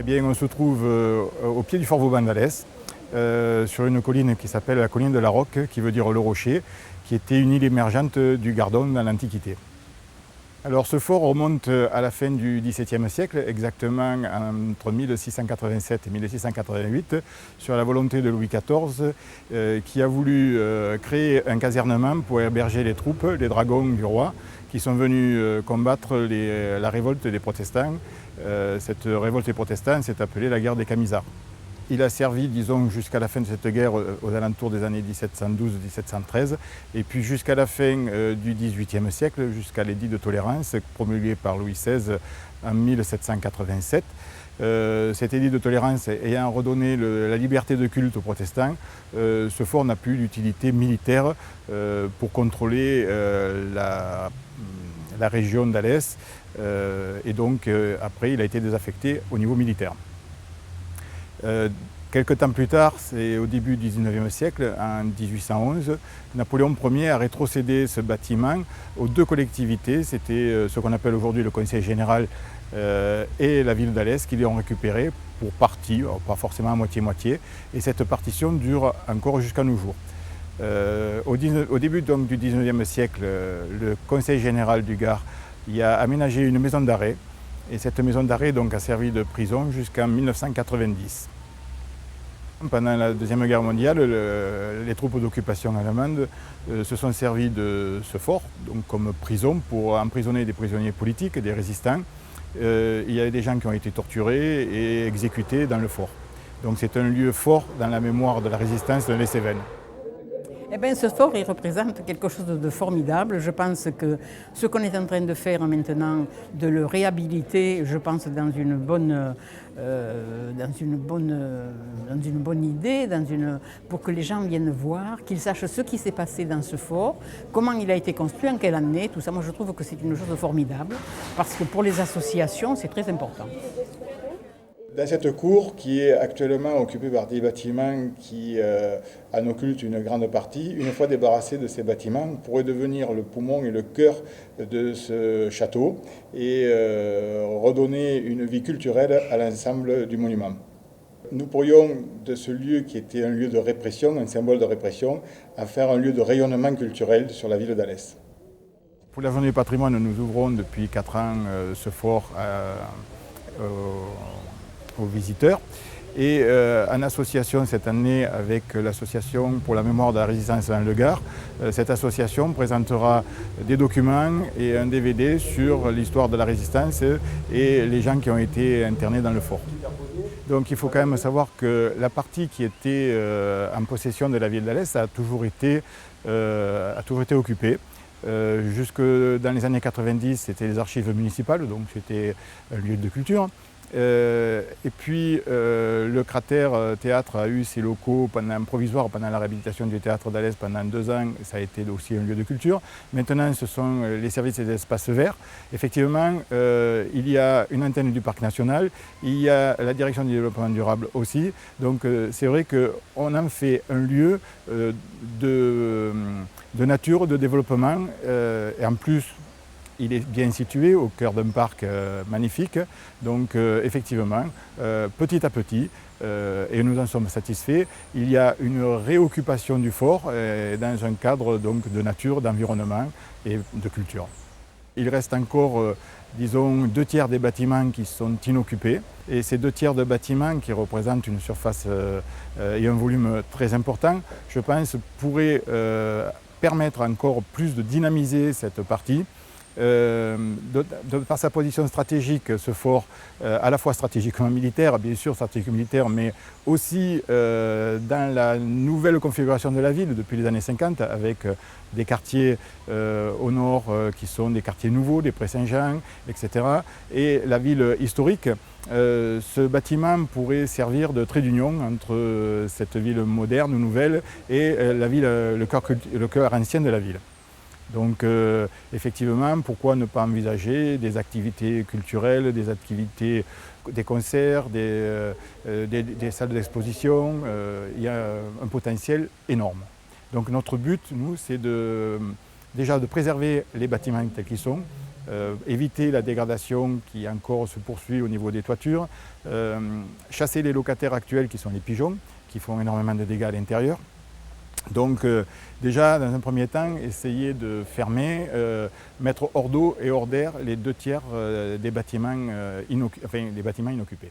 Eh bien, on se trouve au pied du fort Vauban-d'Alès, sur une colline qui s'appelle la colline de la Roque, qui veut dire le rocher, qui était une île émergente du Gardon dans l'Antiquité. Alors ce fort remonte à la fin du XVIIe siècle, exactement entre 1687 et 1688, sur la volonté de Louis XIV, qui a voulu créer un casernement pour héberger les troupes, les dragons du roi, qui sont venus combattre la révolte des protestants. Cette révolte des protestants s'est appelée la guerre des Camisards. Il a servi, disons, jusqu'à la fin de cette guerre aux alentours des années 1712-1713, et puis jusqu'à la fin du XVIIIe siècle, jusqu'à l'édit de tolérance promulgué par Louis XVI en 1787. Cet édit de tolérance ayant redonné la liberté de culte aux protestants, ce fort n'a plus d'utilité militaire pour contrôler la région d'Alès, et donc après il a été désaffecté au niveau militaire. Quelques temps plus tard, c'est au début du XIXe siècle, en 1811, Napoléon Ier a rétrocédé ce bâtiment aux deux collectivités, c'était ce qu'on appelle aujourd'hui le Conseil général et la ville d'Alès, qui l'ont récupéré pour partie, pas forcément à moitié-moitié, et cette partition dure encore jusqu'à nos jours. Au début donc, du XIXe siècle, le Conseil général du Gard y a aménagé une maison d'arrêt, et cette maison d'arrêt donc, a servi de prison jusqu'en 1990. Pendant la Deuxième Guerre mondiale, les troupes d'occupation allemandes se sont servis de ce fort donc, comme prison pour emprisonner des prisonniers politiques, des résistants. Il y a des gens qui ont été torturés et exécutés dans le fort. Donc c'est un lieu fort dans la mémoire de la résistance de les Cévennes. Eh bien, ce fort, il représente quelque chose de formidable. Je pense que ce qu'on est en train de faire maintenant, de le réhabiliter, je pense dans une bonne idée, pour que les gens viennent voir, qu'ils sachent ce qui s'est passé dans ce fort, comment il a été construit, en quelle année, tout ça. Moi, je trouve que c'est une chose formidable, parce que pour les associations, c'est très important. Dans cette cour, qui est actuellement occupée par des bâtiments qui en occultent une grande partie, une fois débarrassés de ces bâtiments, pourrait devenir le poumon et le cœur de ce château et redonner une vie culturelle à l'ensemble du monument. Nous pourrions, de ce lieu qui était un lieu de répression, un symbole de répression, en faire un lieu de rayonnement culturel sur la ville d'Alès. Pour la Journée du patrimoine, nous ouvrons depuis 4 ans ce fort aux visiteurs, et en association cette année avec l'association pour la mémoire de la résistance dans le Gard, cette association présentera des documents et un DVD sur l'histoire de la résistance et les gens qui ont été internés dans le fort. Donc il faut quand même savoir que la partie qui était en possession de la ville d'Alès a toujours été occupée. Jusque dans les années 90, c'était les archives municipales, donc c'était un lieu de culture. Et puis le Cratère Théâtre a eu ses locaux provisoires pendant la réhabilitation du théâtre d'Alès pendant 2 ans, ça a été aussi un lieu de culture. Maintenant ce sont les services et les espaces verts. Effectivement, il y a une antenne du parc national, il y a la direction du développement durable aussi, donc c'est vrai qu'on en fait un lieu de nature, de développement, et en plus il est bien situé au cœur d'un parc magnifique, donc effectivement, petit à petit, et nous en sommes satisfaits, il y a une réoccupation du fort dans un cadre donc, de nature, d'environnement et de culture. Il reste encore, disons, 2/3 des bâtiments qui sont inoccupés, et ces 2/3 de bâtiments qui représentent une surface et un volume très important, je pense, pourraient permettre encore plus de dynamiser cette partie. Par sa position stratégique, ce fort, à la fois stratégiquement militaire, bien sûr stratégique militaire, mais aussi dans la nouvelle configuration de la ville depuis les années 50, avec des quartiers au nord qui sont des quartiers nouveaux, des Pré-Saint-Jean, etc. Et la ville historique, ce bâtiment pourrait servir de trait d'union entre cette ville moderne ou nouvelle et la ville, le cœur ancien de la ville. Donc effectivement, pourquoi ne pas envisager des activités culturelles, des activités, des concerts, des salles d'exposition. Il y a un potentiel énorme. Donc notre but, nous, c'est déjà de préserver les bâtiments tels qu'ils sont, éviter la dégradation qui encore se poursuit au niveau des toitures, chasser les locataires actuels qui sont les pigeons, qui font énormément de dégâts à l'intérieur. Donc déjà, dans un premier temps, essayer de fermer, mettre hors d'eau et hors d'air les 2 tiers des bâtiments inoccupés.